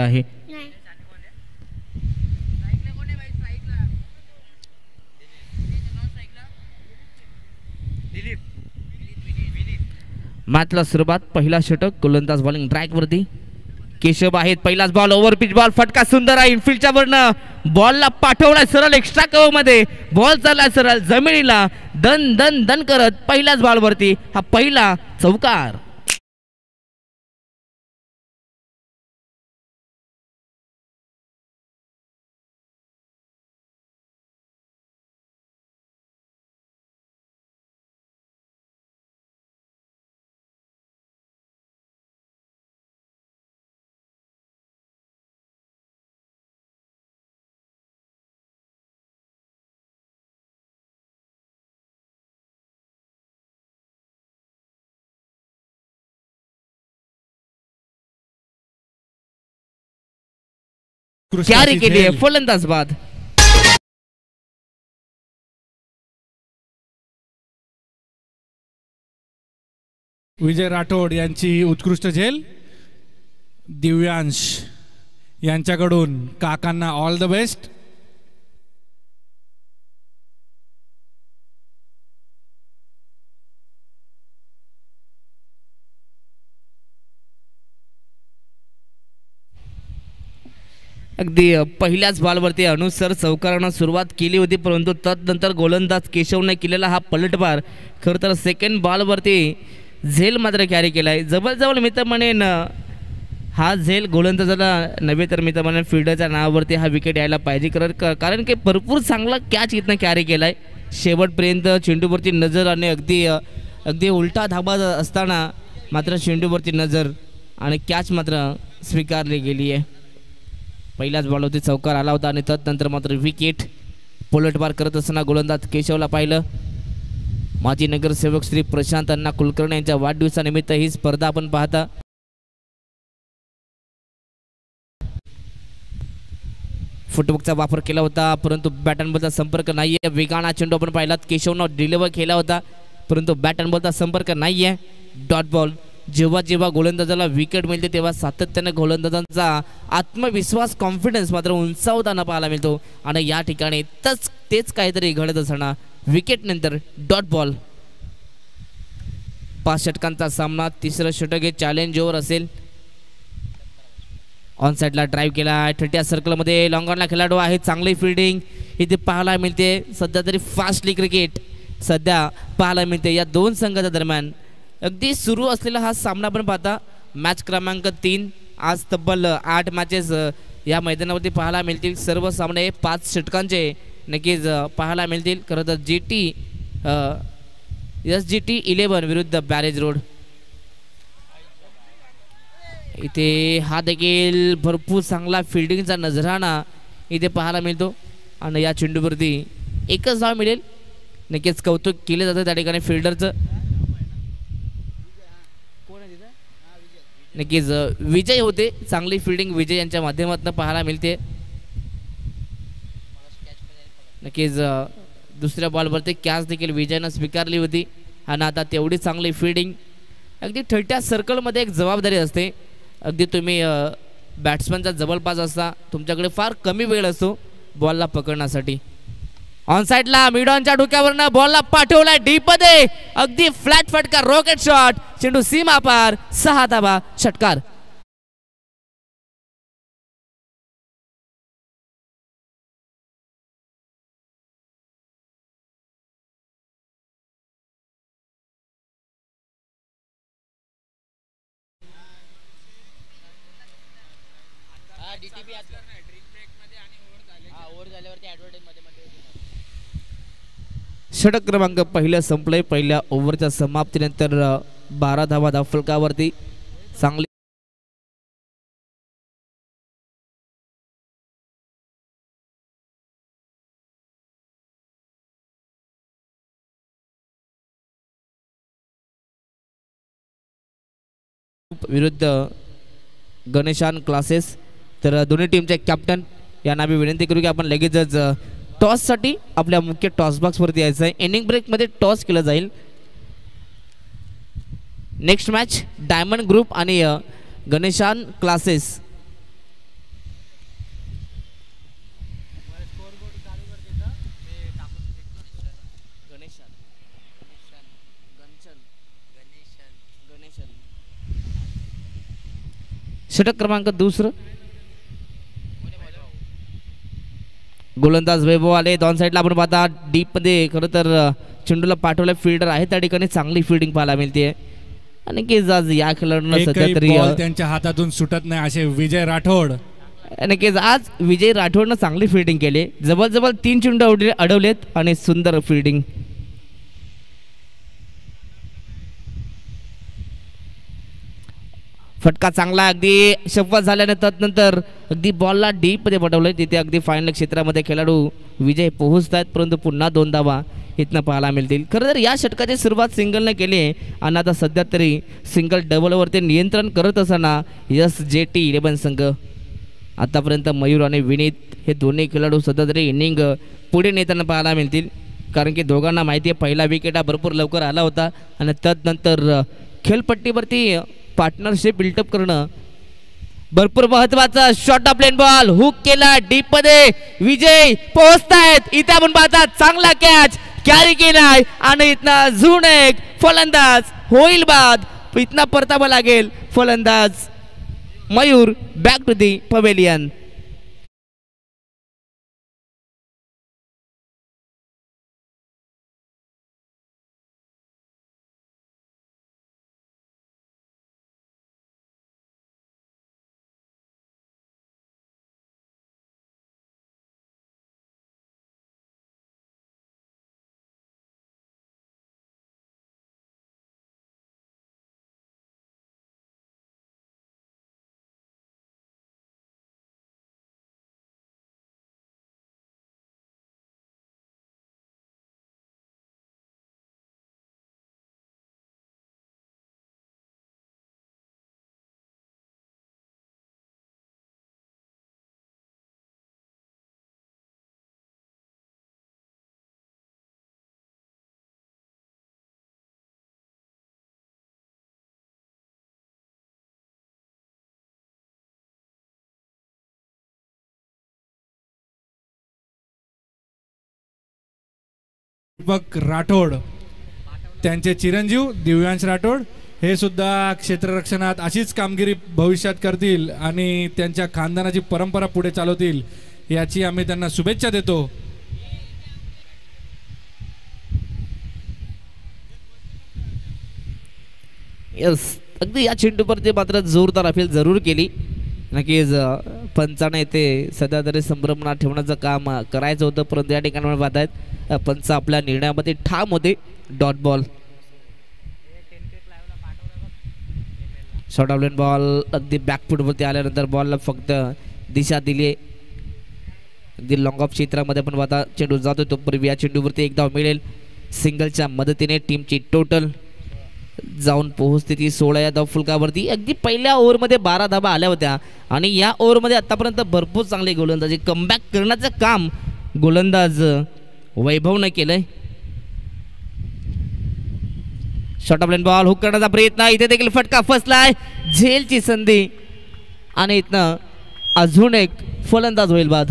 आहे. मॅचला सुरुवात. पहिला षटक. गोलंदाज बॉलिंग ट्रॅक वरती. केशव आहेत. पहिलाच बॉल ओव्हर पिच बॉल. फटका सुंदर आहे. इनफिल्डच्या वरनं बॉलला पाठवलाय सरळ एक्स्ट्रा कव्हर मध्ये. बॉल चाललाय सरळ जमिनीला दन दन दन करत पहिल्याच बॉल वरती. हा पहिला चौकार. कॅरी केली आहे फलंदाज बाद. विजय राठोड यांची उत्कृष्ट झेल. दिव्यांश यांच्याकडून काकांना ऑल द बेस्ट. अगदी पहिल्याच बॉलवरती अनुसर चौकारानं सुरुवात केली होती, परंतु तदनंतर गोलंदाज केशवने केलेला हा पलटवार. खरं तर सेकंड बॉलवरती झेल मात्र कॅरी केलाय. जवळजवळ मी तर म्हणेन हा झेल गोलंदाजाला नव्हे तर मी तर म्हणेन फिल्डरच्या नावावरती हा विकेट यायला पाहिजे. कारण की भरपूर चांगला कॅच इथनं कॅरी केलाय. शेवटपर्यंत चेंडूवरती नजर आणि अगदी उलटा धाबा असताना मात्र चेंडूवरती नजर आणि कॅच मात्र स्वीकारली गेली आहे. पहिल्याच बॉलवरती चौकार आला होता आणि तदनंतर मात्र विकेट. पलटवार करत असताना गोलंदाज केशवला पाहिलं. माजी नगरसेवक श्री प्रशांत अण्णा कुलकर्णी यांच्या वाढदिवसानिमित्त ही स्पर्धा आपण पाहता. फुटवर्कचा वापर केला होता, परंतु बॅट अँड बॉलचा संपर्क नाहीये. वेगाना चेंडू आपण पाहिला. केशवनं डिलिव्हर केला होता, परंतु बॅट अँड बॉलचा संपर्क नाहीये. Dot ball. जेव्हा जेव्हा गोलंदाजाला विकेट मिळते तेव्हा सातत्याने गोलंदाजांचा आत्मविश्वास कॉन्फिडन्स मात्र उंचावताना पाहायला मिळतो आणि या ठिकाणी तेच काहीतरी घडत असताना विकेट नंतर डॉट बॉल. 5 षटकांचा सामना. तिसरं षटक हे चॅलेंज ओव्हर असेल. ऑन साईडला ड्राईव्ह केला. 30 सर्कलमध्ये लॉंग ऑनला खेळाडू आहे. चांगली फिल्डिंग इथे पाहायला मिळते. सध्या तरी फास्टली क्रिकेट सध्या पाहायला मिळते या दोन संघाच्या दरम्यान. अगदी सुरू असलेला हा सामना पण पाहता. मॅच क्रमांक 3. आज तब्बल 8 मॅचेस या मैदानावरती पाहायला मिळतील. सर्व सामने 5 षटकांचे नक्कीच पाहायला मिळतील. खरं तर SGT 11 विरुद्ध बॅरेज रोड. इथे हा देखील भरपूर चांगला फिल्डिंगचा नजराणा इथे पाहायला मिळतो आणि या चेंडूवरती एकच धाव मिळेल. नक्कीच कौतुक केले जातं त्या ठिकाणी फिल्डरचं. नक्कीच विजय होते. चांगली फिल्डिंग विजय यांच्या माध्यमातून पाहायला मिळते. नक्कीच दुसऱ्या बॉलवरती कॅच देखील विजयनं स्वीकारली होती आणि आता तेवढी चांगली फिल्डिंग. अगदी 30 सर्कलमध्ये एक जबाबदारी असते. अगदी तुम्ही बॅट्समनच्या जवळपास असता, तुमच्याकडे फार कमी वेळ असतो बॉलला पकडण्यासाठी. ऑन साईडला मिडॉनच्या डोक्यावरनं बॉलला पाठवलाय डीप मध्ये. अगदी फ्लॅट फटका रॉकेट शॉट. चेंडू सीमा पार. 6 धावा. षटकार. षटक क्रमांक पहिल्या संपलंय. पहिल्या ओव्हरच्या समाप्तीनंतर 12 धावा धावफलकावरती. चांगली विरुद्ध गणेशान क्लासेस. तर दोन्ही टीमचे कॅप्टन यांना मी विनंती करू की आपण लगेचच टॉससाठी आपल्या मुख्य टॉस बॉक्सवरती यायचं आहे. इनिंग ब्रेकमध्ये टॉस केलं जाईल. नेक्स्ट मॅच डायमंड ग्रुप आणि गणेशान क्लासेस षटक क्रमांक दुसरं. गोलंदाज वैभव आले दोन साईडला. आपण पाहता डीप मध्ये खरं तर चेंडूला पाठवलं फिल्डर आहे त्या ठिकाणी चांगली फिल्डिंग पाहायला मिळते. आणि की आज या खेळाडूंना सध्या तरी बॉल त्यांच्या हातातून सुटत नाही असे विजय राठोड. नक्कीच आज विजय राठोडनं चांगली फिल्डिंग केली. जवळ 3 चेंडू अडवलेत आणि सुंदर फिल्डिंग. फटका चांगला अगदी शफा झाल्याने तदनंतर अगदी बॉलला डीप मध्ये पटवलंय. तिथे अगदी फायनल क्षेत्रामध्ये खेळाडू विजय पोहोचत आहेत परंतु पुन्हा 2 धावा इथनं पाहायला मिळतील. खरं तर या षटकाची सुरुवात सिंगलने केली आहे आणि आता सध्या तरी सिंगल डबलवरती नियंत्रण करत असताना SJT11 संघ आतापर्यंत मयूर आणि विनीत हे दोन्ही खेळाडू सध्या तरी इनिंग पुढे नेताना पाहायला मिळतील. कारण की दोघांना माहिती आहे पहिला विकेट हा भरपूर लवकर आला होता आणि तदनंतर खेळपट्टीवरती पार्टनरशिप बिल्टअप करणं भरपूर महत्वाचं. Short of length ball hook केला डीप मध्ये. विजय पोहोचतायत. इथे आपण पाहता चांगला कॅच कॅरी केलाय आणि इथनं झून एक फलंदाज होईल बाद. इथनं परतावा लागेल फलंदाज Mayur. Back to the pavilion. Deepak Rathod त्यांचे चिरंजीव दिव्यांश राठोड हे सुद्धा क्षेत्ररक्षणात अशीच कामगिरी भविष्यात करतील आणि त्यांच्या खानदानाची परंपरा पुढे चालवतील याची आम्ही त्यांना शुभेच्छा देतो. यस अगदी या चेंडूवरती मात्र जोरदार अपील जरूर केली. नक्कीच पंचाने येथे सध्या तरी संभ्रमणात ठेवण्याचं काम करायचं होतं परंतु या ठिकाणी पाहतायत पंच आपल्या निर्णयामध्ये ठाम होते. Dot ball. Short of length ball अगदी बॅकफूटवरती आल्यानंतर बॉलला फक्त दिशा दिली. अगदी लॉंग ऑफ क्षेत्रामध्ये पण पाहता चेंडू जातो तो पूर्वी या चेंडूवरती एक धाव मिळेल. सिंगलच्या मदतीने टीमची टोटल जाऊन पोहोचते ती 16 या धाव फुलकावरती. अगदी पहिल्या ओव्हरमध्ये 12 धावा आल्या होत्या आणि या ओव्हरमध्ये आतापर्यंत भरपूर चांगली गोलंदाजी कमबॅक करण्याचं काम गोलंदाज वैभवने केलंय. Short of length ball hook करण्याचा प्रयत्न. इथे देखील फटका फसलाय. झेलची संधी आणि इथनं अजून एक फलंदाज होईल बाद.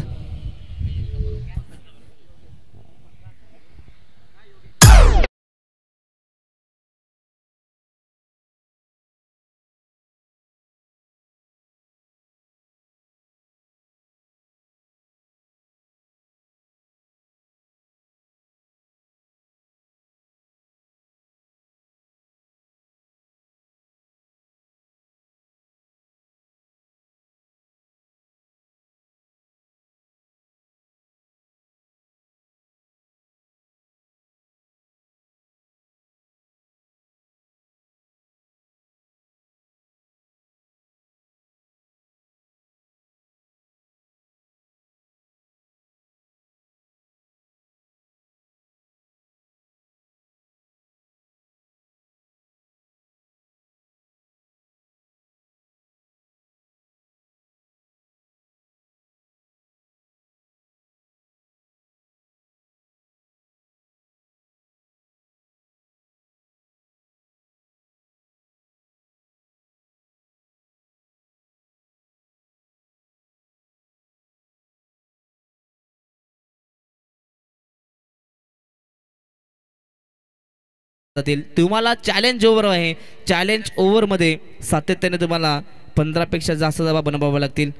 तुम्हाला चॅलेंज ओव्हर आहे. चॅलेंज ओव्हरमध्ये सातत्याने तुम्हाला 15पेक्षा जास्त धावा बनवाव्या लागतील.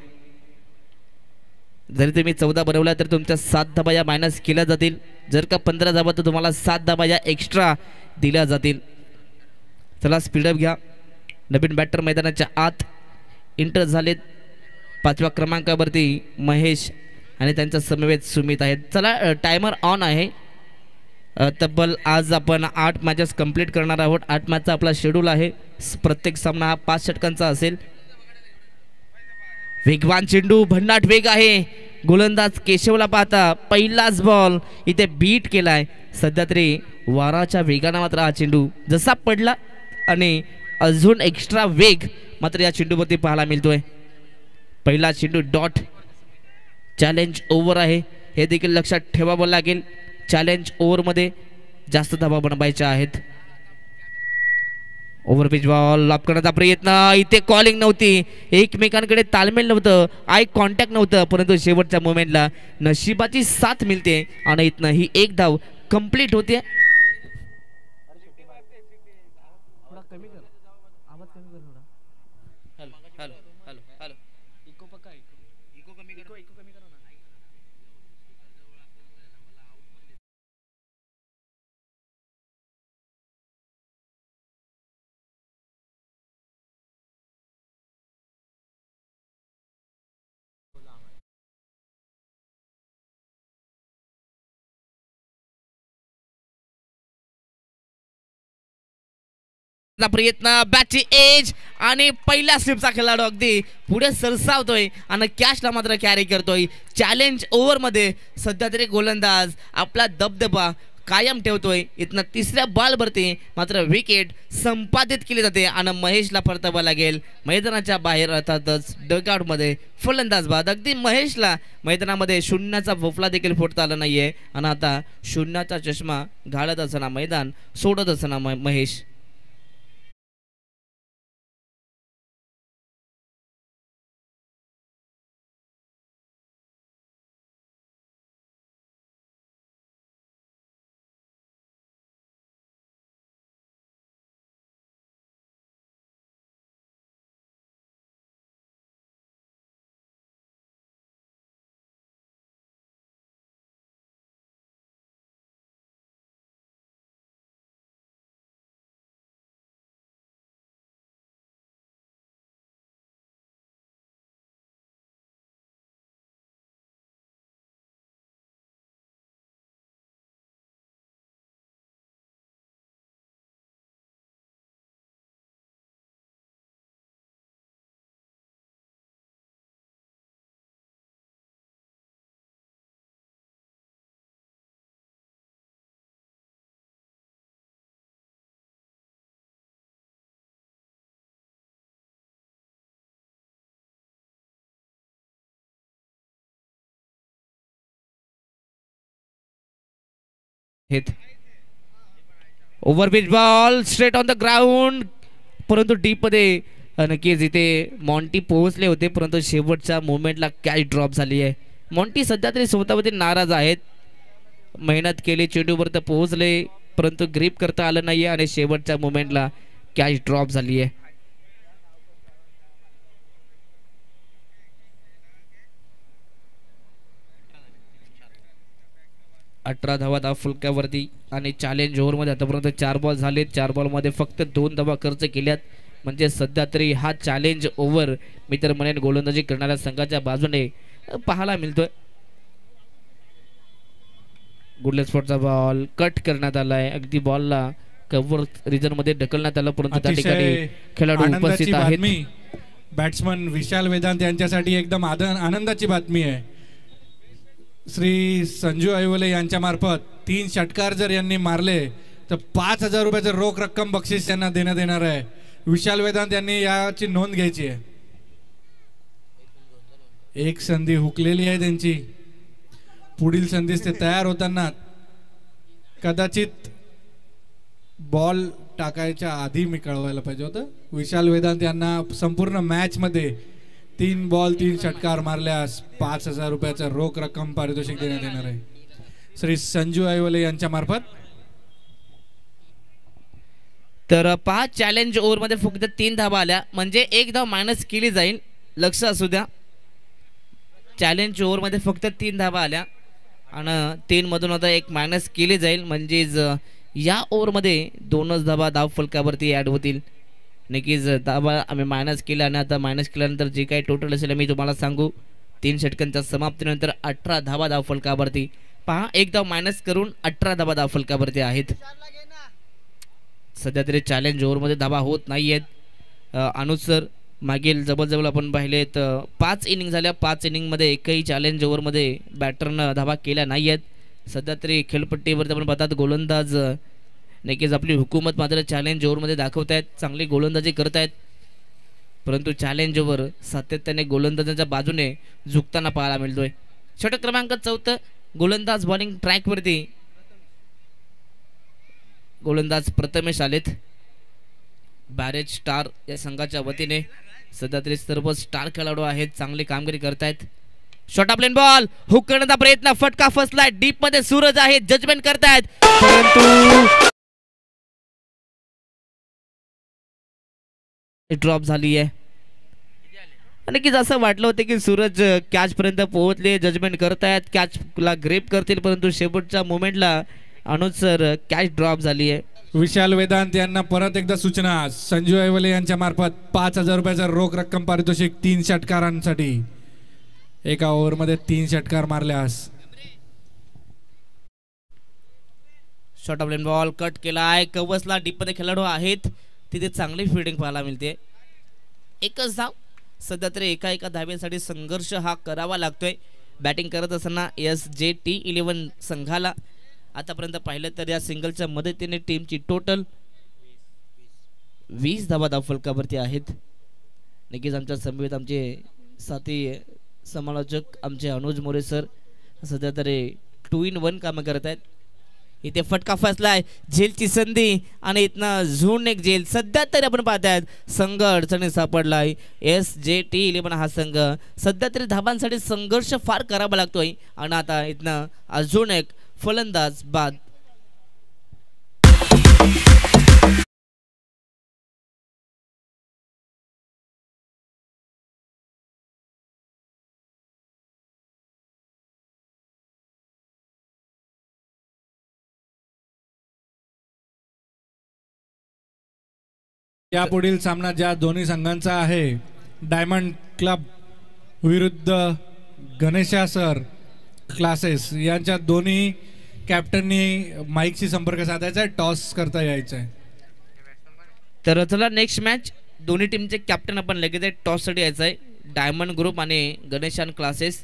जरी तुम्ही 14 बनवला तर तुमच्या 7 धावा या मायनस केल्या जातील. जर का 15 धावा तर तुम्हाला 7 धावा या एक्स्ट्रा दिल्या जातील. चला स्पीडअप घ्या. नवीन बॅटर मैदानाच्या आत इंटर झालेत. 5व्या क्रमांकावरती महेश आणि त्यांच्या समवेत सुमित आहेत. चला टायमर ऑन आहे. तब्बल आज आपण 8 मॅचेस कंप्लीट करणार आहोत. 8 मॅचचा आपला शेड्यूल आहे. प्रत्येक सामना हा 5 षटकांचा असेल. वेगवान चेंडू, भन्नाट वेग आहे. गोलंदाज केशवला पाहता पहिलाच बॉल इथे बीट केलाय. सध्या तरी वाराच्या वेगाने मात्र हा चेंडू जसा पडला आणि अजून एक्स्ट्रा वेग मात्र या चेंडूवरती पाहायला मिळतोय. पहिला चेंडू डॉट. चॅलेंज ओव्हर आहे हे देखील लक्षात ठेवावं लागेल. चॅलेंज ओव्हरमध्ये जास्त धावा बनवायच्या आहेत. ओव्हरपिच बॉल लॉप करण्याचा प्रयत्न. इथे कॉलिंग नव्हती, एकमेकांकडे ताळमेळ नव्हतं, आय कॉन्टॅक्ट नव्हतं, परंतु शेवटच्या मोमेंटला नशिबाची साथ मिळते आणि इथनं ही एक धाव कंप्लीट होते. प्रयत्न, बॅटची एज आणि पहिल्या स्लिपचा खेळाडू अगदी पुढे सरसावतोय आणि कॅचला मात्र कॅरी करतोय. चॅलेंज ओव्हरमध्ये सध्या तरी गोलंदाज आपला दबदबा कायम ठेवतोय. इथनं तिसऱ्या बॉलवरती मात्र विकेट संपादित केली जाते आणि महेशला परतावं लागेल मैदानाच्या बाहेर, अर्थातच डगआउटमध्ये फलंदाज बाद. अगदी महेशला मैदानामध्ये शून्याचा भोफला देखील फोडता आला नाहीये आणि आता शून्याचा चष्मा घालत असताना मैदान सोडत असताना Mahesh. Overpitch ball straight on the ground, परंतु डीप मध्ये नक्कीच इथे मॉन्टी पोहोचले होते, परंतु शेवटच्या मोमेंटला कॅच ड्रॉप झाली आहे. मॉन्टी सध्या तरी स्वतःवरती नाराज आहेत. मेहनत केली, चेंडूवर तर पोहोचले, परंतु ग्रीप करता आलं नाहीये आणि शेवटच्या मोमेंटला कॅच ड्रॉप झाली आहे. अठरा धावा फुलक्यावरती आणि चॅलेंज ओव्हरमध्ये आतापर्यंत 4 बॉल झालेत. 4 बॉलमध्ये फक्त 2 धावा खर्च केल्यात. म्हणजे सध्या तरी हा चॅलेंज ओव्हर मी तर म्हणेन गोलंदाजी करणाऱ्या संघाच्या बाजूने पाहायला मिळतोय. गुडलेस स्पॉटचा बॉल कट करण्यात आलाय. अगदी बॉलला कव्हर रिजन मध्ये ढकलण्यात आलं, परंतु त्या ठिकाणी खेळाडू उपस्थित आहेत. बॅट्समन विशाल वेदांत यांच्यासाठी एकदम आनंदाची बातमी आहे. श्री संजू ऐवले यांच्या मार्फत 3 षटकार जर यांनी मारले तर 5,000 रुपयाचं रोख रक्कम बक्षीस त्यांना देण्यात येणार आहे. विशाल वेदांत यांनी याची नोंद घ्यायची आहे. एक संधी हुकलेली आहे त्यांची. पुढील संधीस ते तयार होताना कदाचित बॉल टाकायच्या आधी मी कळवायला पाहिजे होतं. विशाल वेदांत यांना संपूर्ण मॅच मध्ये 3 बॉल 3 षटकार मारल्यास 5,000 रुपयाचा रोख रक्कम पारितोषिक देण्यात येणार आहे. श्री संजू ऐवले यांच्या मार्फत. तर पहा चॅलेंज ओव्हरमध्ये फक्त 3 धावा आल्या म्हणजे 1 धाव मायनस केली जाईल, लक्ष असू द्या. चॅलेंज ओव्हरमध्ये फक्त 3 धावा आल्या आणि 3 मधून आता 1 मायनस केली जाईल म्हणजेच या ओव्हरमध्ये 2च धावा धाव फलकावरती ॲड होतील. नक्कीच धावा आम्ही मायनस केल्या आणि आता मायनस केल्यानंतर जे काही टोटल असेल मी तुम्हाला सांगू. 3 षटकांच्या समाप्तीनंतर 18 धावा धाव फलकावरती. पहा 1 धाव मायनस करून 18 धावा धाव फलकावरती आहेत. सध्या तरी चॅलेंज ओव्हरमध्ये धावा होत नाही आहेत. अनुज सर मागील जवळजवळ आपण पाहिले तर 5 इनिंग झाल्या, 5 इनिंगमध्ये एकही चॅलेंज ओव्हरमध्ये बॅटरनं धावा केल्या नाही आहेत. सध्या तरी खेळपट्टीवरती आपण पाहतात गोलंदाज नक्कीच आपली हुकूमत मात्र चॅलेंज ओव्हरमध्ये दाखवत आहेत, चांगली गोलंदाजी करत आहेत. परंतु चॅलेंज ओव्हर सातत्याने गोलंदाजांच्या बाजूने झुकताना पाहायला मिळतोय. षटक क्रमांक 4 गोलंदाज बॉलिंग ट्रॅकवरती गोलंदाज प्रथमेश आलेत. बॅरेज स्टार या संघाच्या वतीने सध्या तरी सर्व स्टार खेळाडू आहेत, चांगली कामगिरी करतायत. Short of length ball hook करण्याचा प्रयत्न, फटका फसलाय. डीप मध्ये सूरज आहे, जजमेंट करतायत परंतु ड्रॉप झाली आहे. आणि की जसं वाटलं होतं की सूरज कॅच पर्यंत पोहोचले, जजमेंट करतायत, कॅचला ग्रेप करतील परंतु शेवटच्या मोमेंटला अनुज सर कॅच ड्रॉप झाली आहे. विशाल वेदांत यांना परत एकदा सूचना. संजू ऐवले यांच्या मार्फत 5,000 रुपयाचा रोख रक्कम पारितोषिक 3 षटकारांसाठी. एका ओव्हरमध्ये 3 षटकार मारल्यास. Short of length ball cut केलाय, कवचला डीप मध्ये खेळाडू आहेत, तिथे चांगली फिल्डिंग पाहायला मिळते. एकच धाव. सध्या तरी एका धावेसाठी संघर्ष हा करावा लागतोय बॅटिंग करत असताना SJT11 संघाला. आतापर्यंत पाहिलं तर या सिंगलच्या मदतीने टीमची टोटल 20 धावा धाव फलकावरती आहेत. नक्कीच आमच्या समवेत आमचे साथी समालोचक आमचे अनुज मोरे सर सध्या तरी 2 in 1 कामं करत आहेत. इथे फटका फसलाय, झेलची संधी आणि इथनं झून एक झेल. सध्या तरी आपण पाहतायत संघ अडचणी सापडलाय. SJT11 हा संघ सध्या तरी धाबांसाठी संघर्ष फार करावा लागतोय आणि आता इथनं अजून एक फलंदाज बाद. यापुढील सामना ज्या दोन्ही संघांचा आहे, डायमंड क्लब विरुद्ध गणेशा सर क्लासेस, यांच्या दोन्ही कॅप्टननी माईकशी संपर्क साधायचा आहे, टॉस करता यायचा आहे. तर चला नेक्स्ट मॅच दोन्ही टीमचे कॅप्टन आपण लगेच टॉससाठी यायचं आहे. डायमंड ग्रुप आणि गणेशान क्लासेस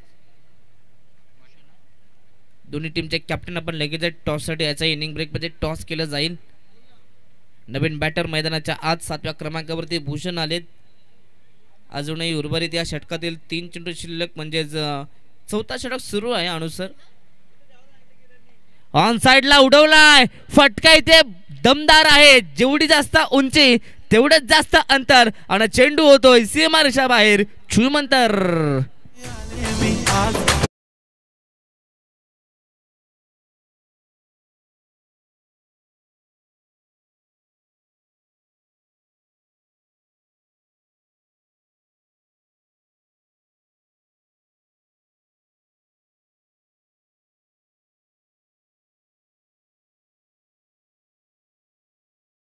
दोन्ही टीमचे कॅप्टन आपण लगेच टॉससाठी यायचं आहे. इनिंग ब्रेकमध्ये टॉस केलं जाईल. नवीन बॅटर मैदानाच्या आज 7व्या क्रमांकावरती भूषण आलेत. अजूनही उर्वरित या षटकातील 3 चेंडू शिल्लक म्हणजेच 4था षटक सुरू आहे. अनुसर ऑन साइडला उडवलाय, फटका इथे दमदार आहे. जेवढी जास्त उंची तेवढंच जास्त अंतर आणि चेंडू होतोय सीमारेषा बाहेर. छुमंतर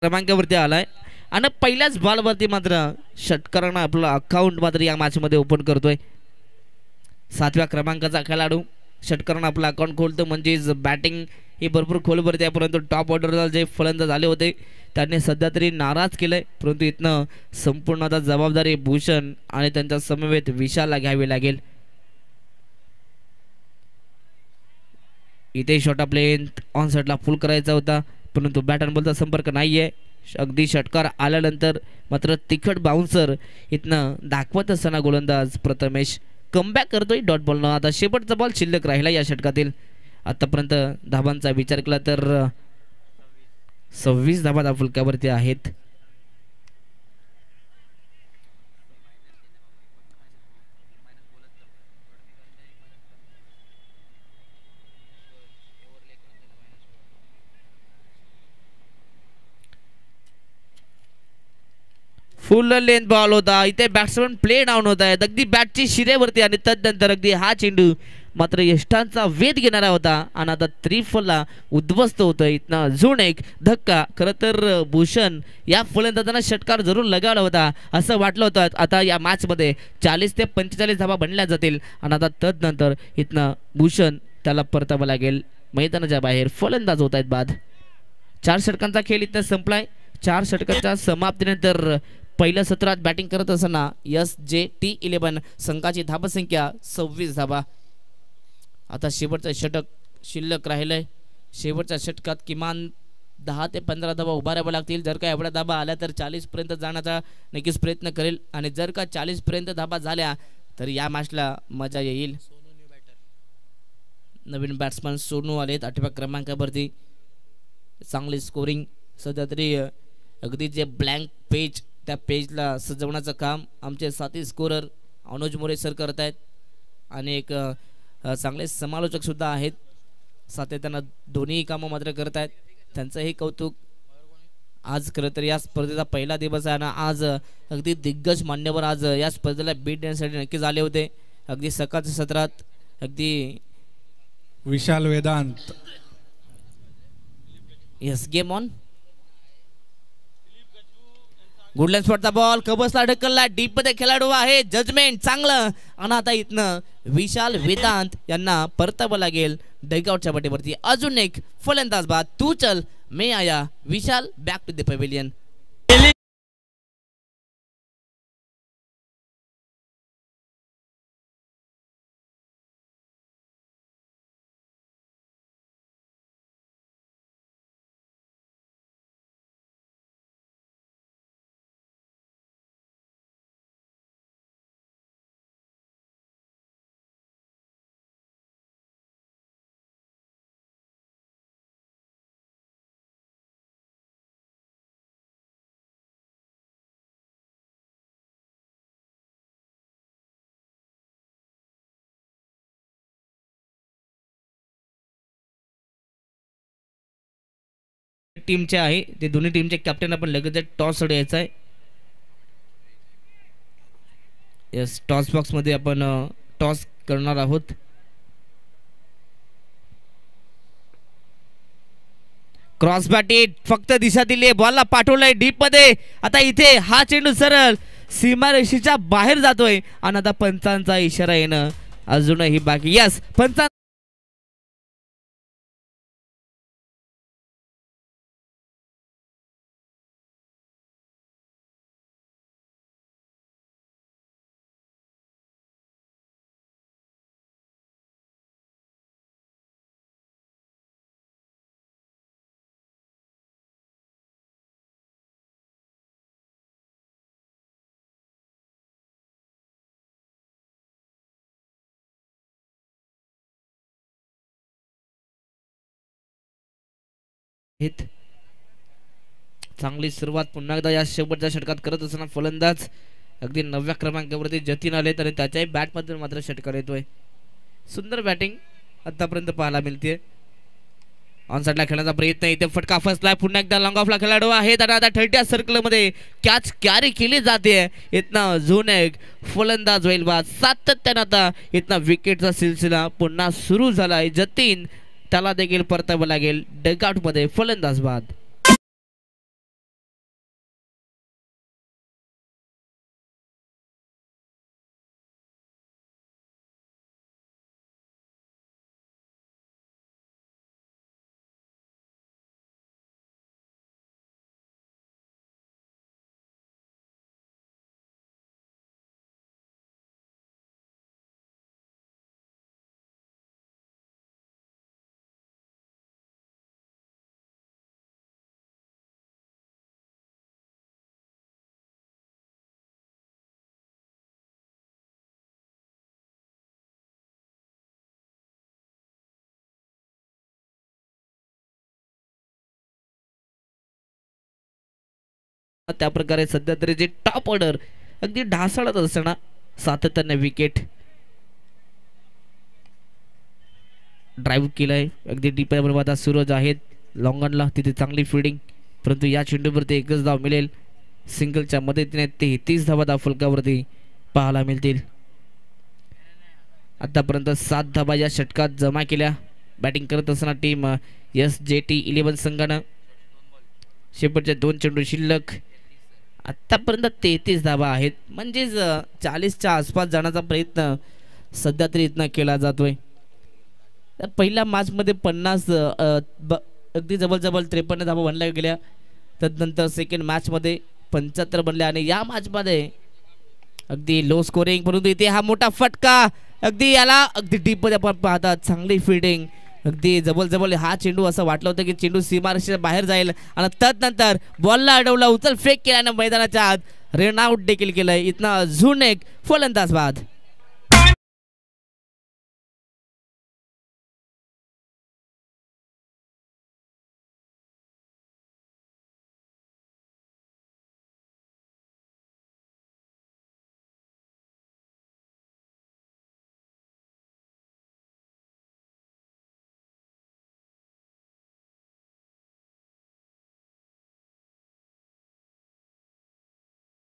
क्रमांकावरती आलाय आणि पहिल्याच बॉलवरती मात्र षटकारांना आपलं अकाउंट मात्र या मॅच मध्ये ओपन करतोय. 7व्या क्रमांकाचा खेळाडू षटकारांना आपलं अकाउंट खोलतो म्हणजेच बॅटिंग ही भरपूर खोलवरती आहे. परंतु टॉप ऑर्डरला जे फलंदाज आले होते त्यांनी सध्या तरी नाराज केलंय. परंतु इथनं संपूर्ण आता जबाबदारी भूषण आणि त्यांच्या समवेत विशालला घ्यावी लागेल. इथे शॉर्ट ऑफ लेन ऑन साइडला फुल करायचा होता परंतु बॅट आणि बॉलचा संपर्क नाहीये. अगदी षटकार आल्यानंतर मात्र तिखट बाउन्सर इथनं दाखवत असताना गोलंदाज प्रथमेश कमबॅक करतोय डॉट बॉलनं. आता शेवटचा बॉल शिल्लक राहिला या षटकातील. आतापर्यंत धाबांचा विचार केला तर 26 धाबा धाव फलकावरती आहेत. फुल लेंथ बॉल होता. इथे बॅट्समन प्ले डाऊन होत आहेत अगदी बॅटची शिरेवरती आणि तदनंतर अगदी हा चेंडू मात्र यष्टांचा वेध घेणारा होता आणि आता त्रिफला उद्ध्वस्त होतं. इथनं अजून एक धक्का. खरं तर भूषण या फलंदाजांना षटकार जरूर लगावला होता असं वाटलं होतं. आता या मॅचमध्ये 40 ते 45 धावा बनल्या जातील आणि आता तदनंतर इथनं भूषण त्याला परतावं लागेल. मैदानाच्या बाहेर फलंदाज होत आहेत बाद. 4 षटकांचा खेळ इथं संपलाय. 4 षटकांच्या समाप्तीनंतर पहिल्या सत्रात बॅटिंग करत असताना SJT11 संघाची धावसंख्या 26 धावा. आता शेवटचं षटक शिल्लक राहिलंय. शेवटच्या षटकात किमान 10 ते 15 धावा उभाराव्या लागतील. जर का एवढ्या धावा आल्या तर 40 पर्यंत जाण्याचा नक्कीच प्रयत्न करेल आणि जर का 40 पर्यंत धावा झाल्या तर या मॅचला मजा येईल. नवीन बॅट्समन सोनू आलेत 8व्या क्रमांकावरती. चांगली स्कोरिंग सध्या तरी अगदी जे ब्लँक पेज त्या पेजला सजवण्याचं काम आमचे साथी स्कोरर अनुज मोरे सर करत आहेत आणि एक चांगले समालोचक सुद्धा आहेत. सातत्यानं दोन्ही कामं मात्र करत आहेत. त्यांचंही कौतुक. आज खरं तर या स्पर्धेचा पहिला दिवस आहे आणि आज अगदी दिग्गज मान्यवर आज या स्पर्धेला भेट देण्यासाठी नक्कीच आले होते. अगदी सकाळच्या सत्रात अगदी Vishal Vedant. Yes game on. Good length स्पॉटचा बॉल कबसला ढकलला. डीप मध्ये खेळाडू आहे. जजमेंट चांगलं आणि आता इथनं विशाल वेदांत यांना परतावं लागेल डगआउटच्या वाटेवरती. अजून एक फलंदाज बाद. तू चल मैं आया. विशाल बॅक टू द पवेलियन. टीमचे आहे ते दोन्ही टीमचे कॅप्टन आपण लगेच टॉस साठी यायचं आहे. यस टॉस बॉक्स मध्ये आपण टॉस करणार आहोत. क्रॉस बॅटी फक्त दिशा दिली. बॉलला पाठवलंय डीप मध्ये. आता इथे हा चेंडू सरळ सीमारेषेच्या बाहेर जातोय आणि आता पंचांचा इशारा येणं अजूनही बाकी. यस पंचां चांगली सुरुवात पुन्हा एकदा या शेवटच्या षटकात करत असताना फलंदाज अगदी 9व्या क्रमांकावरती जतीन आलेत आणि त्याच्याही बॅटमधून मात्र षटकार येतोय. सुंदर बॅटिंग आतापर्यंत पाहायला मिळते. ऑन साइडला खेळण्याचा प्रयत्न. इथे फटका फसलाय. पुन्हा एकदा लॉंग ऑफला खेळाडू आहेत आणि आता 30 सर्कल मध्ये कॅच कॅरी केली जाते. इथनं अजून एक फलंदाज होईल बाद. सातत्यानं आता इथनं विकेटचा सिलसिला पुन्हा सुरू झालाय. जतीन त्याला देखील परतावं लागेल डगआउट मध्ये. फलंदाज बाद. त्या प्रकारे सध्या तरी जे टॉप ऑर्डर अगदी ढासळत असताना सातत्याने विकेट ड्राईव्ह केलाय. अगदी डीप बरोबर आता सूरज आहेत लॉंगनला. तिथे चांगली फिल्डिंग परंतु या चेंडूवरती एकच धाव मिळेल. सिंगलच्या मदतीने 33 धावा धाव फलकावरती पाहायला मिळतील. आतापर्यंत 7 धावा या षटकात जमा केल्या बॅटिंग करत असताना टीम SJT11 संघानं. शेवटचे 2 चेंडू शिल्लक. आतापर्यंत 33 धावा आहेत, म्हणजेच 40च्या आसपास जाण्याचा प्रयत्न सध्या तरी इथनं केला जातोय. पहिल्या मॅचमध्ये 50 अगदी जवळजवळ 53 धावा बनल्या गेल्या. त्यानंतर सेकंड मॅचमध्ये 75 बनल्या आणि या मॅचमध्ये अगदी लो स्कोरिंग, परंतु इथे हा मोठा फटका अगदी याला अगदी डीपमध्ये आपण पाहतात. चांगली फिल्डिंग, अगदी जवळजवळ हा चेंडू असं वाटलं होतं की चेंडू सीमारेषेच्या बाहेर जाईल आणि त्यानंतर बॉलला अडवला, उचल फेक केल्यानं मैदानाच्या आत रन आउट देखील केलंय. इथनं अजून एक फलंदाज बाद.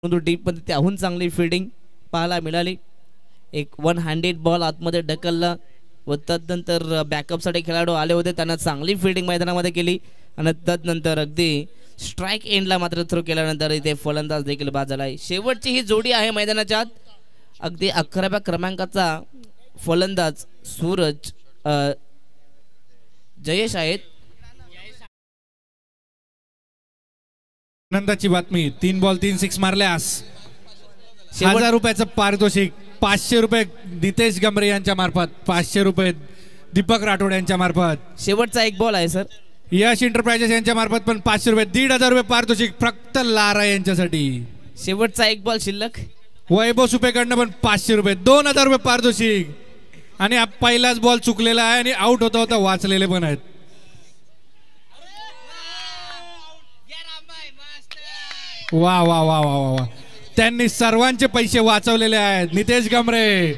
डीपमध्ये त्याहून चांगली फिल्डिंग पाहायला मिळाली. एक 1 हँडेड बॉल आतमध्ये ढकलला व त्यानंतर बॅकअपसाठी खेळाडू आले होते, त्यांना चांगली फिल्डिंग मैदानामध्ये केली आणि त्यानंतर अगदी स्ट्राईक एंडला मात्र थ्रो केल्यानंतर इथे फलंदाज देखील बाद झाला आहे. शेवटची ही जोडी आहे मैदानाच्या आत. अगदी 11व्या क्रमांकाचा फलंदाज सूरज जयेश आहेत. आनंदाची बातमी, 3 बॉल 3 सिक्स मारल्यास 1000 रुपयाचं पारितोषिक. 500 रुपये नितेश गमरे यांच्या मार्फत, 500 रुपये दीपक राठोड यांच्या मार्फत. शेवटचा एक बॉल आहे सर. यश एंटरप्राइजेस यांच्या मार्फत पण 500 रुपये, 1500 रुपये पारितोषिक फक्त लारा यांच्यासाठी. शेवटचा एक बॉल शिल्लक. वैभव सुपेकडनं पण 500 रुपये, 2000 रुपये पारितोषिक. आणि हा पहिलाच बॉल चुकलेला आहे आणि आउट होता होता वाचलेले पण आहेत. वा वा वा वा वा वा, त्यांनी सर्वांचे पैसे वाचवलेले आहेत. नितेश गमरे,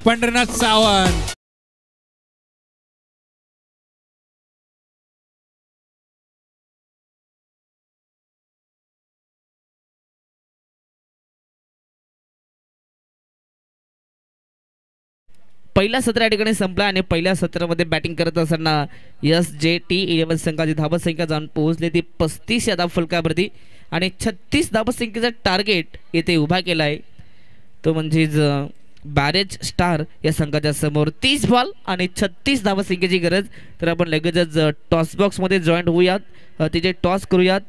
पंढरीनाथ सावंत. पहिला सत्र या ठिकाणी संपला आणि पहिल्या सत्रामध्ये बॅटिंग करत असताना SJT11 संघाची धावसंख्या जाऊन पोहोचली ती 35 या धाव फलकावरती आणि 36 धावसंख्येचा टार्गेट येथे उभा केला आहे. तो म्हणजेच बॅरेज स्टार या संघाच्या समोर 30 बॉल आणि 36 धावसंख्येची गरज. तर आपण लगेचच टॉस बॉक्समध्ये जॉईंट होऊयात, तिचे टॉस करूयात.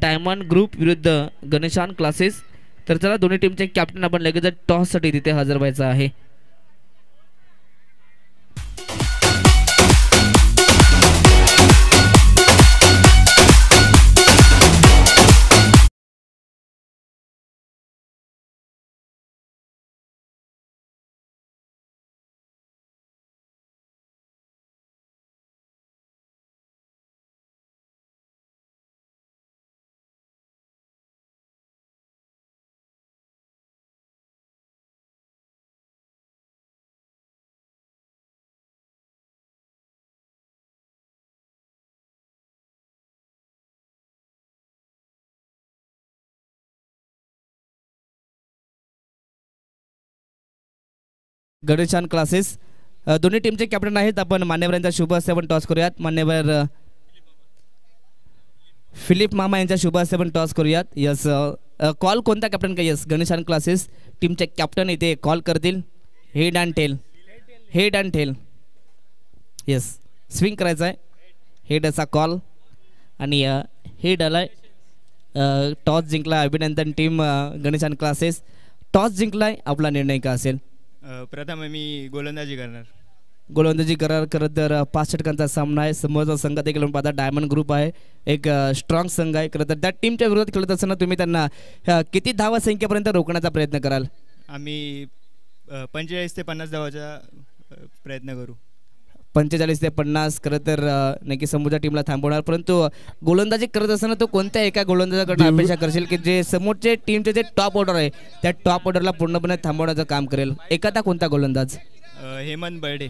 डायमंड ग्रुप विरुद्ध गणेशान क्लासेस. तर चला दोन्ही टीमचे कॅप्टन आपण लगेचच टॉससाठी तिथे हजर व्हायचं आहे. गणेशान क्लासेस दोन्ही टीमचे कॅप्टन आहेत. आपण मान्यवरांचा शुभ हस्ते आपण टॉस करूयात. मान्यवर फिलिप मामा यांच्या शुभ हस्ते आपण टॉस करूयात. यस, कॉल कोणता कॅप्टन का? यस, गणेशान क्लासेस टीमचे कॅप्टन इथे कॉल करतील. Head and tail, head and tail. Yes, swing करायचा आहे. हेड असा कॉल आणि हेड आलाय. टॉस जिंकला, अभिनंदन टीम गणेशान क्लासेस. टॉस जिंकलाय, आपला निर्णय का असेल? प्रथम मी गोलंदाजी करणार. गोलंदाजी करत तर 5 षटकांचा सामना आहे. समोरचा संघ देखील पाहता डायमंड ग्रुप आहे, एक स्ट्रॉंग संघ आहे. खरं तर त्या टीमच्या विरोधात खेळत असताना तुम्ही त्यांना किती धावा संख्येपर्यंत रोखण्याचा प्रयत्न कराल? आम्ही 45 ते 50 धावाचा प्रयत्न करू. 45 ते 50. खरं तर नक्की समोरच्या टीमला थांबवणार, परंतु गोलंदाजी करत असताना तो कोणत्या एका गोलंदाजाकडून अपेक्षा करशील की जे समोरचे टीमचे जे टॉप ऑर्डर आहे त्या टॉप ऑर्डरला पूर्णपणे थांबवण्याचं काम करेल? एखादा कोणता गोलंदाज? हेमंत बर्डे.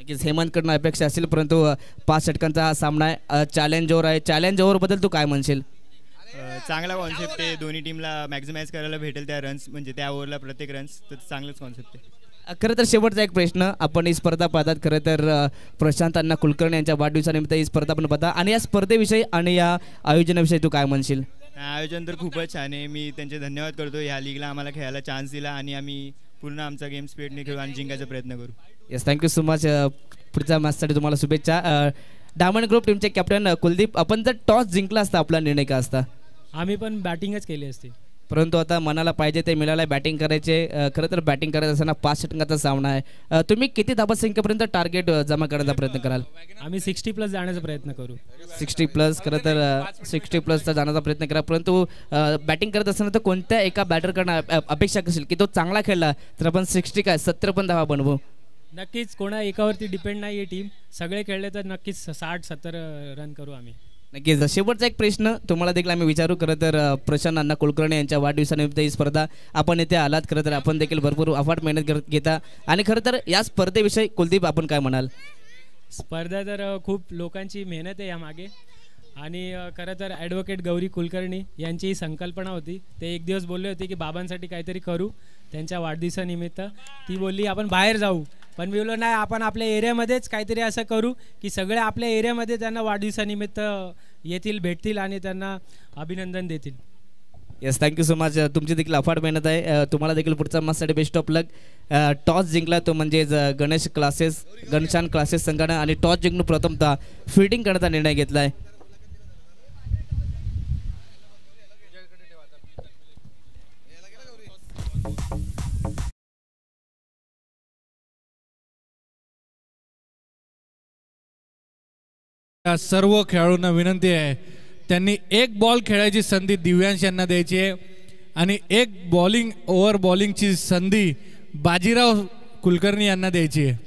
नक्कीच हेमंतकडनं अपेक्षा असेल, परंतु 5 षटकांचा हा सामना आहे. चॅलेंज ओव्हर आहे. चॅलेंज ओव्हरबद्दल तू काय म्हणशील? चांगला कॉन्सेप्ट आहे. दोन्ही टीमला मॅक्झिमाइज करायला भेटेल त्या रन्स, म्हणजे त्या ओव्हरला प्रत्येक रन्स, तर चांगलंच कॉन्सेप्ट आहे. खरं तर शेवटचा एक प्रश्न, आपण ही स्पर्धा पाहतात, खरं तर प्रशांत अण्णा कुलकर्णी यांच्या वाढदिवसानिमित्त ही स्पर्धा आपण पाहता, आणि या स्पर्धेविषयी आणि या आयोजनाविषयी तू काय म्हणशील? आयोजन तर खूपच छान आहे. मी त्यांचे धन्यवाद करतो. ह्या लीगला आम्हाला खेळायला चान्स दिला आणि आम्ही पूर्ण आमचा गेम स्पीडने खेळू आणि जिंकायचा प्रयत्न करू. Yes, thank you so much. पुढच्या मॅचसाठी तुम्हाला शुभेच्छा. डायमंड ग्रुप टीमचे कॅप्टन कुलदीप, आपण जर टॉस जिंकला असता आपला निर्णय का असता? आम्ही पण बॅटिंगच केली असती, परंतु आता मनाला पाहिजे ते मिळालं, बॅटिंग करायचे. खरं तर बॅटिंग करायचं असताना 5 षटकांचा सामना आहे. तुम्ही किती धावसंख्येपर्यंत टार्गेट जमा करण्याचा प्रयत्न कराल? आम्ही 60+ जाण्याचा प्रयत्न करू. 60+, खरं तर 60+चा जाण्याचा प्रयत्न करा. परंतु बॅटिंग करत असताना तर कोणत्या एका बॅटरकडनं अपेक्षा करेल की तो चांगला खेळला तर आपण 60 काय 70 पण धावा बनवू? नक्कीच कोणा एकावरती डिपेंड नाही आहे टीम, सगळे खेळले तर नक्कीच 60-70 रन करू आम्ही. नक्कीच. शेवटचा एक प्रश्न तुम्हाला देखील आम्ही विचारू. खरं तर प्रशांत अण्णा कुलकर्णी यांच्या वाढदिवसानिमित्त ही स्पर्धा आपण इथे आलात. खरं तर आपण देखील भरपूर अफाट मेहनत घेता, आणि खरं तर या स्पर्धेविषयी कुलदीप आपण काय म्हणाल? स्पर्धा तर खूप लोकांची मेहनत आहे यामागे, आणि खरं तर ॲडव्होकेट गौरी कुलकर्णी यांची ही संकल्पना होती. ते एक दिवस बोलले होते की बाबांसाठी काहीतरी करू त्यांच्या वाढदिवसानिमित्त. ती बोलली आपण बाहेर जाऊ, पण मी बोललो नाही, आपण आपल्या एरियामध्येच काहीतरी असं करू की सगळे आपल्या एरियामध्ये त्यांना वाढदिवसानिमित्त येतील, भेटतील आणि त्यांना अभिनंदन देतील. Yes, thank you so much. तुमची देखील अफाट मेहनत आहे. तुम्हाला देखील पुढचा मॅचसाठी बेस्ट ऑफ लक. टॉस जिंकला तो म्हणजेच गणेशान क्लासेस संघानं, आणि टॉस जिंकून प्रथमतः फिल्डिंग करण्याचा निर्णय घेतला आहे. सर्व खेळाडूंना विनंती आहे, त्यांनी एक बॉल खेळायची संधी दिव्यांश यांना द्यायची आहे, आणि एक बॉलिंगची संधी बाजीराव कुलकर्णी यांना द्यायची आहे.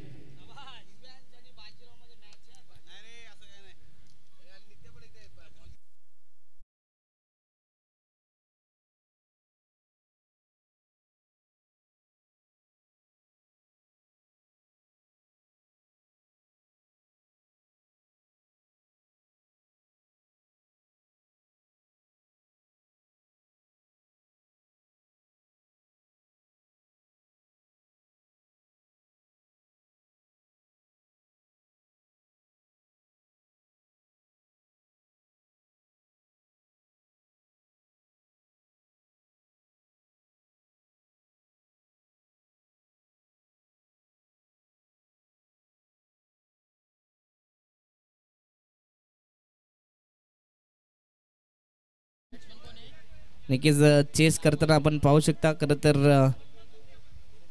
नक्कीच चेस करताना आपण पाहू शकता. खरं तर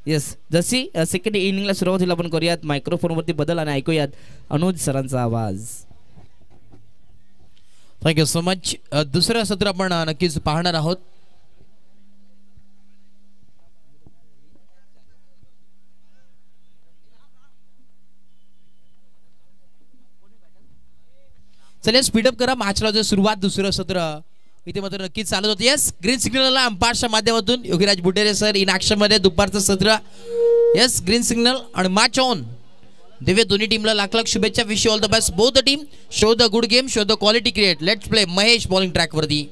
येस, जशी सेकंड इनिंगला सुरुवात होईल आपण करूयात मायक्रोफोनवरती बदल आणि ऐकूयात अनुज सरांचा आवाज. Thank you so much. दुसरं सत्र आपण नक्कीच पाहणार आहोत. चला स्पीडअप करा. मॅचला जो सुरुवात दुसरं सत्र इथे मात्र नक्कीच चालत होते. येस, ग्रीन सिग्नलला अंपायरच्या माध्यमातून Yogiraj Butere sir in action मध्ये दुपारचं सत्र. येस, ग्रीन सिग्नल आणि मॅच ऑन. देवे दोन्ही टीमला लाख लाख शुभेच्छा. Wish you all the best both the team. Show the good game, show the quality create. Let's play. Mahesh bowling ट्रॅकवरती.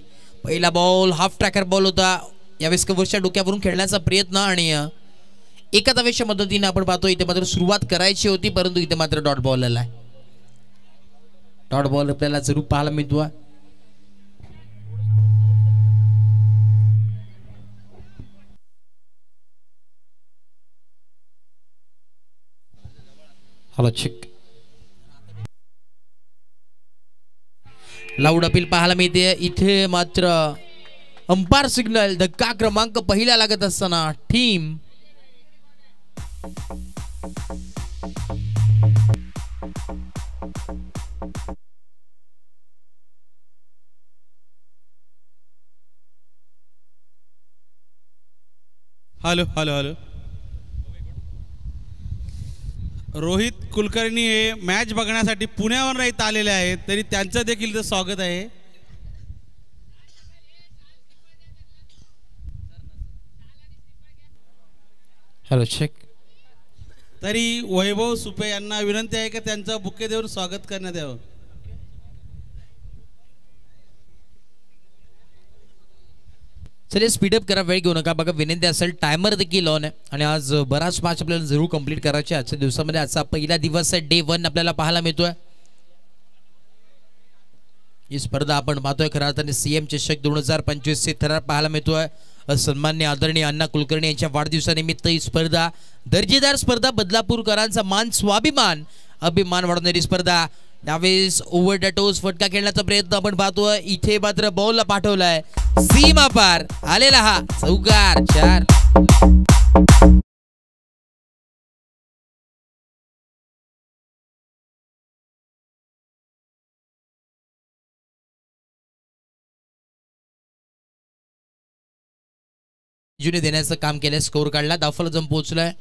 पहिला बॉल हाफ ट्रॅकर बॉल होता. यावेळेस कव्हरच्या डोक्यावरून खेळण्याचा प्रयत्न, आणि एका धावेच्या मदतीने आपण पाहतो इथे मात्र सुरुवात करायची होती, परंतु इथे मात्र डॉट बॉल आला. डॉट बॉल आपल्याला जरूर पाहायला मिळतो. Hello check. लाऊड अपील पाहायला मिळते. इथे मात्र अंपायर सिग्नल. धक्का क्रमांक पहिला लागत असताना team hello hello hello. Rohit Kulkarni हे मॅच बघण्यासाठी पुण्यावर इथं आलेले आहेत, तरी त्यांचं देखील इथं स्वागत आहे. Hello check. तरी वैभव सुपे यांना विनंती आहे की त्यांचं बुके देऊन स्वागत करण्यात यावं. चलिए स्पीडअप करा, वेळ घेऊ नका. बघा विनंती असेल, टायमर देखील ऑन आहे आणि आज बराच मॅच आपल्याला जरूर कंप्लीट करायचे आजच्या दिवसामध्ये. आजचा पहिला दिवस आहे, डे 1 आपल्याला पाहायला मिळतोय. ही स्पर्धा आपण पाहतोय खऱ्या अर्थाने CM चषक 2025 चे थरार पाहायला मिळतोय. सन्मान्य आदरणीय अण्णा कुलकर्णी यांच्या वाढदिवसानिमित्त ही स्पर्धा, दर्जेदार स्पर्धा, बदलापूरकरांचा मान, स्वाभिमान, अभिमान वाढवणारी स्पर्धा. यावेळेस ओव्हर द टोस फटका खेळण्याचा प्रयत्न आपण पाहतोय. इथे मात्र बॉलला पाठवलाय सीमा पार आलेला हा चौकार 4. जुने देण्याचं काम केलं, स्कोर काढला, दाफल जम पोहोचलाय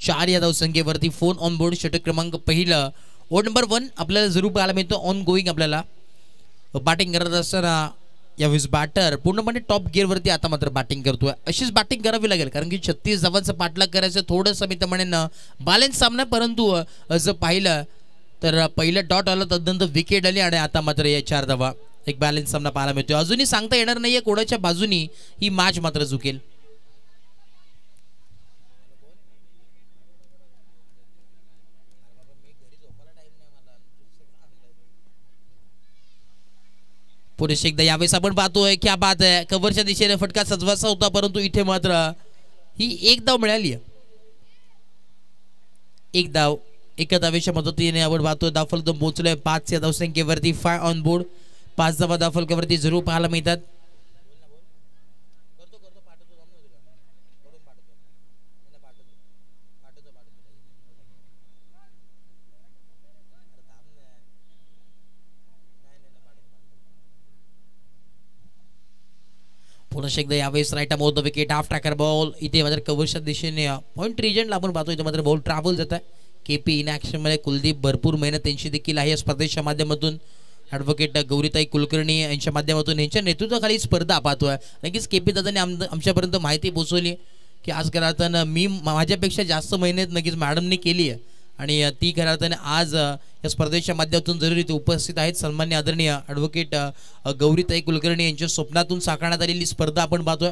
4 या धावसंख्येवरती. फोन ऑन बोर्ड, षटक क्रमांक पहिलं, ओव्हर नंबर 1 आपल्याला जरूर पाहायला मिळतो. ऑन गोईंग आपल्याला बॅटिंग करत असताना यावेळेस बॅटर पूर्णपणे टॉप गिअरवरती आता मात्र बॅटिंग करतोय. अशीच बॅटिंग करावी लागेल कारण की 36 धावांचा पाठलाग करायचं थोडंसं मी तर म्हणेन बॅलन्स सामना. परंतु असं पाहिलं तर पहिलं डॉट आलं, तदनंतर विकेट आली आणि आता मात्र या 4 धावा, एक बॅलन्स सामना पाहायला मिळतोय. अजूनही सांगता येणार नाहीये कोणाच्या बाजूनी ही मॅच मात्र झुकेल. पुरेश एकदा यावेळेस आपण पाहतोय क्या बात आहे, कव्हरच्या दिशेने फटका सजवायचा होता परंतु इथे मात्र ही एक धाव मिळाली आहे. एक धाव एका धावेच्या मदतीने आपण पाहतोय दाफल तो पोहोचलोय 5 या धावसंख्येवरती. 5 ऑन बोर्ड, 5 धावा दाफलकावरती जरूर पाहायला मिळतात. पुन्हा एकदा यावेळेस right about the wicket, half tracker ball. इथे मात्र कव्हरच्या दिशेने पॉईंट रिजनला आपण पाहतो इथे मात्र बॉल ट्रॅव्हल जात आहे. KP इन ॲक्शन मध्ये कुलदीप भरपूर मेहनत त्यांची देखील आहे या स्पर्धेच्या माध्यमातून. ॲडव्होकेट गौरीताई कुलकर्णी यांच्या माध्यमातून यांच्या नेतृत्वाखाली स्पर्धा पाहतोय. नक्कीच KP दादांनी आमच्यापर्यंत माहिती पोहोचवली की आज खऱ्या अर्थानं मी माझ्यापेक्षा जास्त मेहनत नक्कीच मॅडमने केली आहे आणि ती खऱ्या अर्थाने आज या स्पर्धेच्या माध्यमातून जरूर इथे उपस्थित आहेत. सन्मान्य आदरणीय ॲडव्होकेट गौरीताई कुलकर्णी यांच्या स्वप्नातून साकारण्यात आलेली स्पर्धा आपण पाहतोय.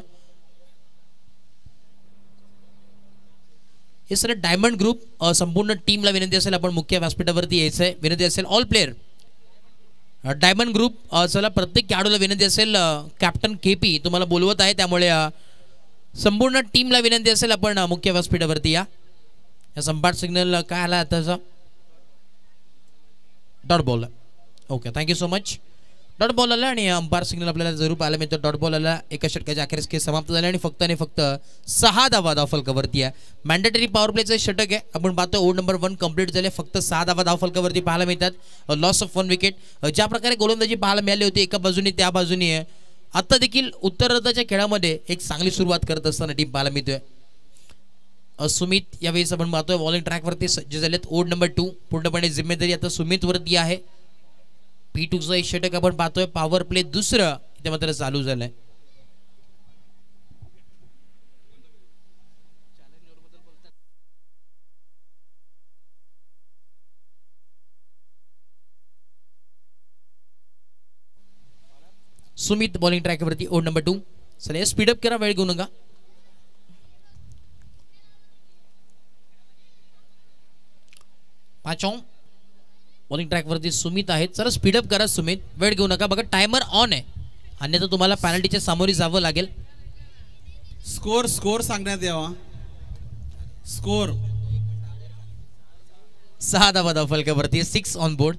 हे सर डायमंड ग्रुप संपूर्ण टीमला विनंती असेल आपण मुख्य व्यासपीठावरती यायचं आहे. विनंती असेल ऑल प्लेयर डायमंड ग्रुप चला प्रत्येक खेळाडूला विनंती असेल. कॅप्टन KP तुम्हाला बोलवत आहे त्यामुळे संपूर्ण टीमला विनंती असेल आपण मुख्य व्यासपीठावरती या. संपाट सिग्नल काय आला त्याचा dot ball. Okay thank you so much. Dot ball आला आणि अंपायर सिग्नल आपल्याला जरूर पाहायला मिळतो. डॉट बॉल आला, एका षटकाच्या अखेरीस खेळ समाप्त झाले आणि फक्त 6 धावा धावफलकावरती आहे. मॅन्डेटरी पॉवर प्लेचं षटक आहे आपण पाहतो. ओव्हर नंबर 1 कंप्लीट झाले, फक्त 6 धावा धावफलकावरती पाहायला मिळतात. Loss of 1 wicket. ज्या प्रकारे गोलंदाजी पाहायला मिळाली होती एका बाजूने त्या बाजूने आता देखील उत्तरार्धाच्या खेळामध्ये एक चांगली सुरुवात करत असताना टीम पाहायला मिळतोय. सुमित यावेळेस आपण पाहतोय बॉलिंग ट्रॅकवरती सज्ज झालेत. ओव्हर नंबर 2 पूर्णपणे जिम्मेदारी आता सुमित वरती आहे. P2चं एक षटक आपण पाहतोय. पॉवर प्ले दुसरं इथे मात्र चालू झालंय. सुमित बॉलिंग ट्रॅकवरती ओव्हर नंबर 2. चला स्पीडअप करा, वेळ घेऊ नका. पाचों बॉलिंग ट्रॅकवरती सुमित आहेत. चला स्पीडअप करा सुमित, वेळ घेऊ नका. बघा टायमर ऑन आहे, अन्यथा तुम्हाला पॅनल्टीच्या सामोरी जावं लागेल. स्कोर सांगण्यात यावा. स्कोर 6 धावा धावफलकावरती, 6 ऑन बोर्ड.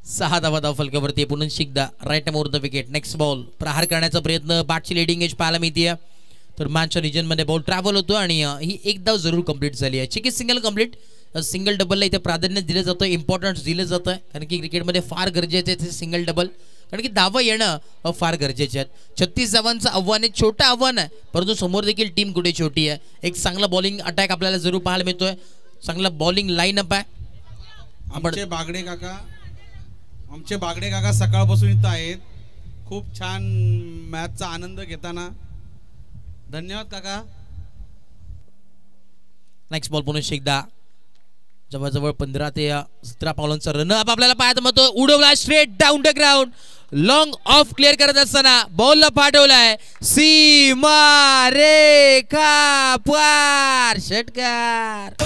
6 धावा धावफलकावरती. पुन्हा एकदा right more the wicket. Next ball प्रहार करण्याचा प्रयत्न, बॅटची लिडिंग एज पाहायला मिळते. तर मॅचच्या रिजनमध्ये बॉल ट्रॅव्हल होतो आणि ही एक धाव जरूर कंप्लीट झाली आहे. चिकी सिंगल कंप्लीट. सिंगल डबलला इथे प्राधान्य दिलं जातं, इम्पॉर्टन्स दिलं जातं कारण की क्रिकेटमध्ये फार गरजेचे आहे सिंगल डबल, कारण की धावा येणं फार गरजेचे आहेत. 36 धावांचं आव्हान आहे, छोटं आव्हान आहे परंतु समोर देखील टीम कुठे छोटी आहे. एक चांगला बॉलिंग अटॅक आपल्याला जरूर पाहायला मिळतोय. चांगला बॉलिंग लाईन अप आहे. आमचे बागडे काका सकाळपासून इथं आहेत. खूप छान मॅचचा आनंद घेताना धन्यवाद काका. नेक्स्ट बॉल पुन्हा एकदा जवळजवळ 15 ते 17 पावलांचा रन अप आपल्याला पाहायला मिळतो. उडवला straight down the ground. Long of clear करत असताना बॉलला पाठवलाय सीमा रेखा पार षटकार.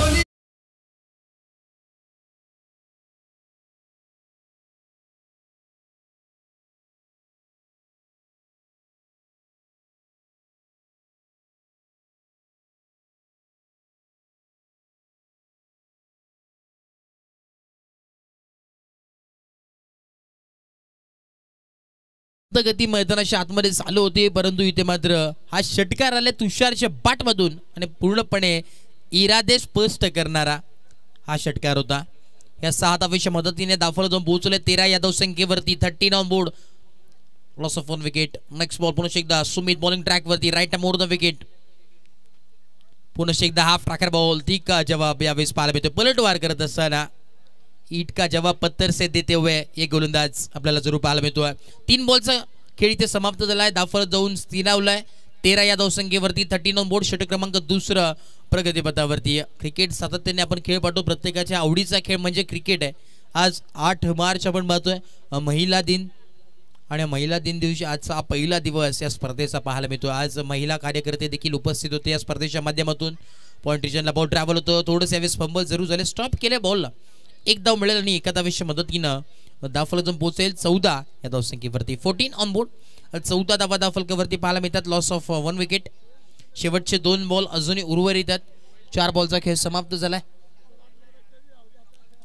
गती मैदानाच्या आतमध्ये चालू होते, परंतु इथे मात्र हा षटकार आले तुषारच्या बाट मधून आणि पूर्णपणे इरादे स्पष्ट करणारा हा षटकार होता. या 6 धावेच्या मदतीने दाफल जाऊन पोहोचले 13 या धावसंख्येवरती. 13 on board. Loss of 1 wicket. Next ball पुन्हा एकदा सुमित बॉलिंग ट्रॅक वरती. Right more the wicket. पुन्हा एकदा हाफ ट्रॅकर बॉल. ती का जवाब यावेळेस पाहायला मिळतो. पलटवार करत असताना ईट का जवाब पत्थर से देते हुए एक गोलंदाज आपल्याला जरूर पाहायला मिळतोय. 3 बॉलचा खेळ इथे समाप्त झालाय. दाफल जाऊन स्थिरावलाय 13 या धावसंख्येवरती. 13 ऑन बोर्ड. षटक क्रमांक 2 प्रगतीपथावरती. क्रिकेट सातत्याने आपण खेळ पाहतो. प्रत्येकाच्या आवडीचा खेळ म्हणजे क्रिकेट आहे. आज 8 मार्च आपण पाहतोय महिला दिन आणि महिला दिन दिवशी आजचा हा पहिला दिवस या स्पर्धेचा पाहायला मिळतो. आज महिला कार्यकर्ते देखील उपस्थित होते या स्पर्धेच्या माध्यमातून. पॉइंट रिजनला बॉल ट्रॅव्हल होतो. थोडंसं यावेळेस फंबल जरूर झाले. स्टॉप केले बॉलला. एक धाव मिळेल आणि एका धावेच्या मदतीनं दाफल जाऊन पोहोचेल 14 या धावसंख्येवरती. 14 ऑन बोर्ड. 14 धावा दाफलकावरती पाहायला मिळतात. Loss of 1 wicket. शेवटचे 2 बॉल अजूनही उर्वरित आहेत. 4 बॉलचा खेळ समाप्त झालाय.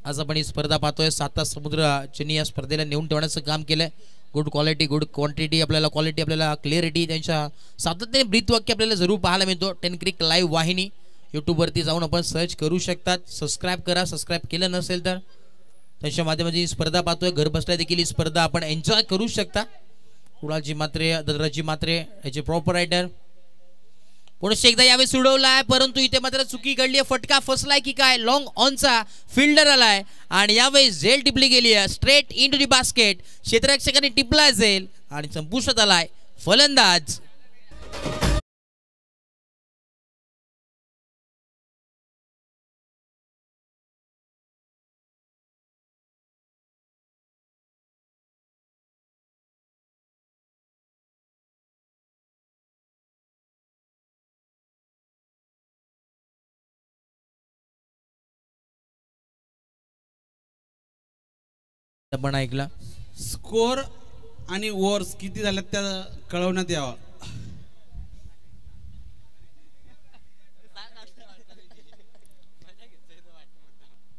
आज आपण ही स्पर्धा पाहतोय. 7 समुद्राची या स्पर्धेला नेऊन ठेवण्याचं काम केलंय. गुड क्वालिटी, गुड क्वांटिटी, आपल्याला क्वालिटी, आपल्याला क्लिअरिटी, त्यांच्या सातत्याने ब्रीथ वाक्य आपल्याला जरूर पाहायला मिळतो. 10 क्रिक लाईव्ह वाहिनी यूट्यूबवरती जाऊन आपण सर्च करू शकतात. सबस्क्राईब करा. सबस्क्राईब केलं नसेल तर त्याच्या माध्यमातून ही स्पर्धा पाहतोय. घर बसल्या देखील ही स्पर्धा आपण एन्जॉय करू शकता. कुणालजी मात्रे, ददराजी मात्रे याचे प्रॉपर रायडर. पुढे एकदा यावेळी सोडवलाय, परंतु इथे मात्र चुकी घडली आहे. फटका फसलाय की काय. लॉंग ऑनचा फिल्डर आलाय आणि यावेळी झेल टिपली गेली आहे. Straight into the basket. क्षेत्ररक्षकाने टिपला झेल आणि संपुष्टात आलाय फलंदाज. आपण ऐकला स्कोर आणि ओव्हर्स किती झाल्यात त्या कळवण्यात यावं.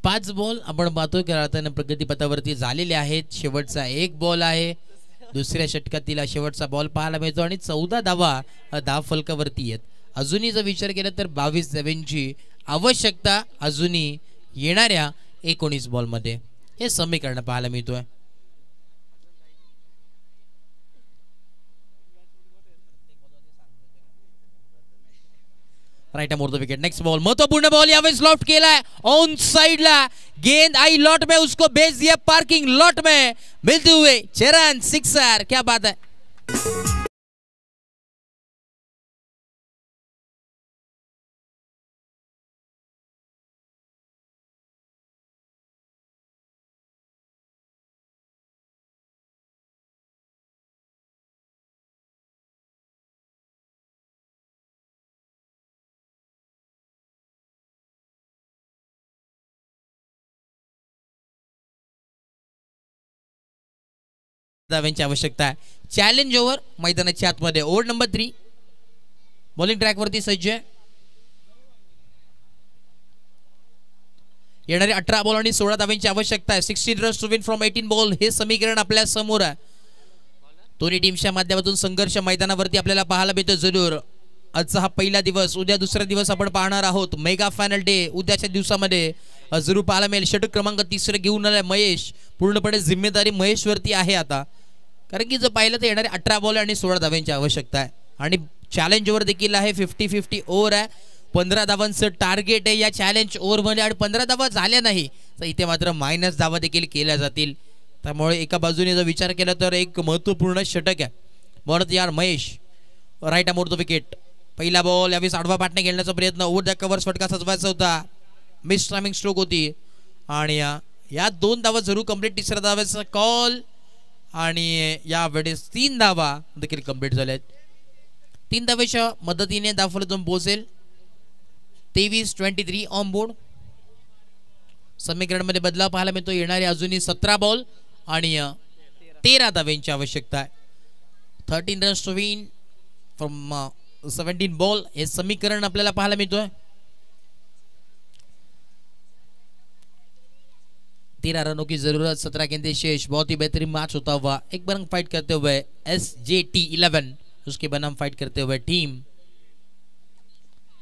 पाच बॉल आपण पाहतोय खेळताना प्रगतीपथावरती झालेले आहेत. शेवटचा 1 बॉल आहे. दुसऱ्या षटकातील शेवटचा बॉल पाहायला मिळतो आणि 14 धावा धाव फलकावरती आहेत. अजूनही जर विचार केला तर 22 धावांची आवश्यकता अजूनही येणाऱ्या 19 बॉलमध्ये हे समीकरण पाहायला मिळतोय. Right more the wicket. Next ball महत्वपूर्ण बॉल यावेळेस लॉफ्ट केलाय ऑन साइडला. गेंद आई लॉट में, उसको भेज दिया पार्किंग लॉट में. मिलते हुए चरण सिक्सर. क्या बात है. धावांची आवश्यकता आहे. चॅलेंज ओव्हर मैदानाच्या आतमध्ये. ओव्हर नंबर 3 बॉलिंग ट्रॅक वरती सज्ज आहे. येणारे 18 बॉल आणि 16 धावांची आवश्यकता आहे. 16 runs to win from 18 ball हे समीकरण आपल्या समोर आहे. दोन्ही टीमच्या माध्यमातून संघर्ष मैदानावरती आपल्याला पाहायला मिळतो. जरूर आजचा हा पहिला दिवस, उद्या दुसरा दिवस आपण पाहणार आहोत. मेगा फायनल डे उद्याच्या दिवसामध्ये जरूर पाहायला मिळेल. षटक क्रमांक 3 घेऊन आलाय महेश. पूर्णपणे जिम्मेदारी महेश वरती आहे आता, कारण की जर पाहिलं तर येणारे 18 बॉल आणि 16 धावांची आवश्यकता आहे. आणि चॅलेंज ओव्हर देखील आहे. 50-50 ओव्हर आहे. 15 धावांचं टार्गेट आहे या चॅलेंज ओव्हर मध्ये. आणि 15 धावा झाल्या नाही तर इथे मात्र मायनस धावा देखील केल्या जातील. त्यामुळे एका बाजूने जर विचार केला तर एक महत्वपूर्ण षटक आहे. बॉल यार Mahesh. Right more the wicket. पहिला बॉल यावेळेस आडवा पाटणे खेळण्याचा प्रयत्न. ओव्हर द कव्हर फटका सजवायचा होता. मिस टायमिंग स्ट्रोक होती आणि या 2 धावा जरूर कंप्लीट. तिसऱ्या धावाचा कॉल आणि यावेळेस 3 धावा देखील कंप्लीट झाल्यात. 3 धावेच्या मदतीने धावफलक पोहोचेल 23-23 ऑन बोर्ड. समीकरणमध्ये बदलाव पाहायला मिळतो. येणारे अजूनही 17 बॉल आणि 13 धाव्यांची आवश्यकता आहे. 13 runs to win from 17 ball हे समीकरण आपल्याला पाहायला मिळतोय. 13 रनों की जरूरत, 17 गेंदे शेष. बहुत ही बेहतरीन मैच होता हुआ एक बनाम फाइट करते हुए SJT11, उसके बनाम फाइट करते हुए टीम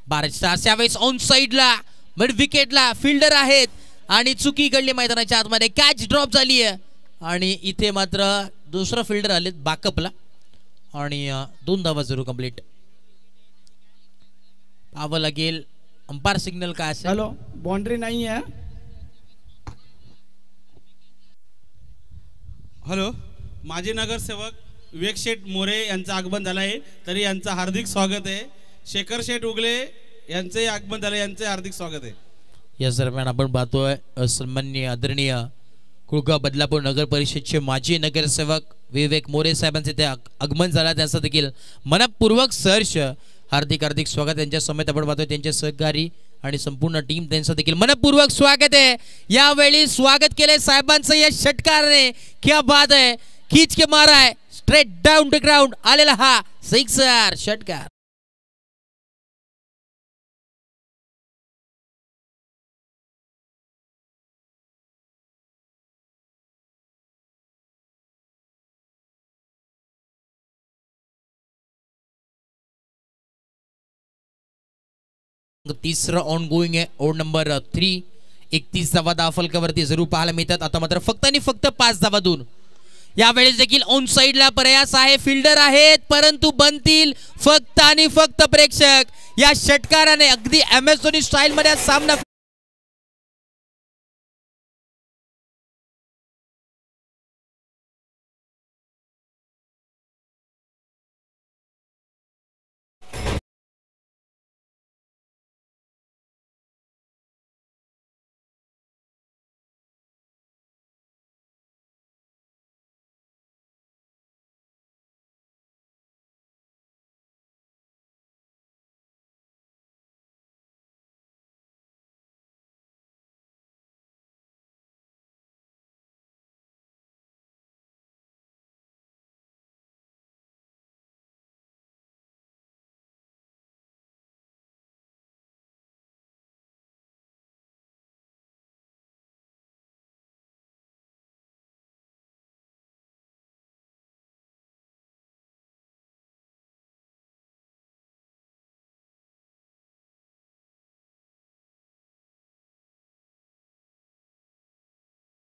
भारत स्टार्स. यावेळेस ऑन साइडला मिड विकेटला फिल्डर आहेत आणि चुकी घडली मैदानाच्या आतमध्ये. कॅच ड्रॉप झाली आहे आणि इथे मात्र दुसरा फिल्डर आलेत बॅकअपला आणि 2 धावा जरूर कंप्लीट. पाहावं लागेल अंपायर सिग्नल काय असेल. हॅलो, बाउंड्री नाही आहे. हॅलो, माजी नगरसेवक विवेक शेठ मोरे यांचं आगमन झालं आहे, तरी यांचं हार्दिक स्वागत आहे. शेखर शेठ उगले यांचे आगमन झाले, यांचे हार्दिक स्वागत आहे. या दरम्यान आपण पाहतोय सन्माननीय आदरणीय कुळगाव बदलापूर नगर परिषदचे माजी नगरसेवक विवेक मोरे साहेबांचे ते आगमन झाला. त्यांचं देखील मनपूर्वक सहर्ष हार्दिक हार्दिक स्वागत. त्यांच्या समेत आपण पाहतोय त्यांचे सहकारी आणि संपूर्ण टीम त्यांचं देखील मनपूर्वक स्वागत आहे. यावेळी स्वागत केले साहेबांचं या षटकाराने. क्या बात है, खींच के मारा है, स्ट्रेट डाउन टू ग्राउंड आलेला हा सिक्सर षटकार. तिसरा ऑन गोइंग आहे, ओव्हर नंबर 3. 31 धावा धावफलकावरती जरूर पाहायला मिळतात. आता मात्र फक्त आणि फक्त 5 धावा दूर. यावेळेस देखील ऑन साइडला प्रयास आहे, फिल्डर आहेत परंतु बनतील फक्त आणि फक्त प्रेक्षक. या षटकाराने अगदी MS धोनी स्टाईल मध्ये सामना